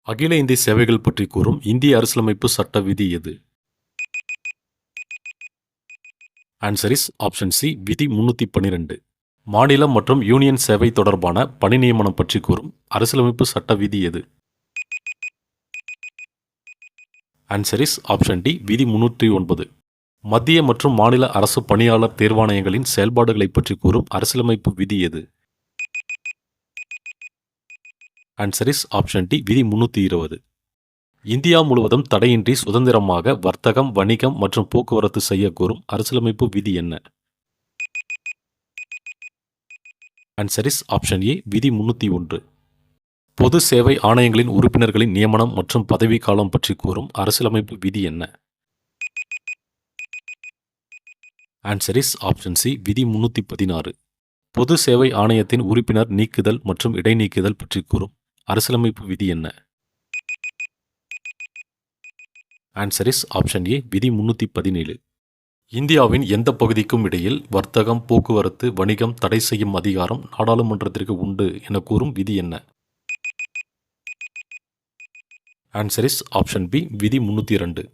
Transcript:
அகில இந்திய சேவைகள் பற்றி கூறும் இந்திய அரசியலமைப்பு சட்ட விதி எது? ஆன்சர் இஸ் ஆப்ஷன் சி, விதி 312. மாநிலம் மற்றும் யூனியன் சேவை தொடர்பான பணி நியமனம் பற்றி கூறும் அரசியலமைப்பு சட்ட விதி எது? ஆன்சர் இஸ் ஆப்ஷன் டி, விதி 309. மத்திய மற்றும் மாநில அரசு பணியாளர் தேர்வாணையங்களின் செயல்பாடுகளை பற்றி கூறும் அரசியலமைப்பு விதி எது? ஆன்சர் இஸ் ஆப்ஷன் டி, விதி 320. இந்தியா முழுவதும் தடையின்றி சுதந்திரமாக வர்த்தகம், வணிகம் மற்றும் போக்குவரத்து செய்ய கோரும் அரசியலமைப்பு விதி என்ன? ஆன்சர் இஸ் ஆப்ஷன் ஏ, விதி 301. பொது சேவை ஆணையங்களின் உறுப்பினர்களின் நியமனம் மற்றும் பதவிக்காலம் பற்றி கூறும் அரசியலமைப்பு விதி என்ன? ஆன்சர் இஸ் ஆப்ஷன் சி, விதி 316. பொது சேவை ஆணையத்தின் உறுப்பினர் நீக்குதல் மற்றும் இடைநீக்குதல் பற்றி கூறும் அரசியலமைப்பு விதி என்ன? ஆன்சர் இஸ் ஆப்ஷன் ஏ, விதி 317. இந்தியாவின் எந்த பகுதிக்கும் இடையில் வர்த்தகம், போக்குவரத்து, வணிகம் தடை செய்யும் அதிகாரம் நாடாளுமன்றத்திற்கு உண்டு என கூறும் விதி என்ன? ஆன்சர் இஸ் ஆப்ஷன் பி, விதி 302.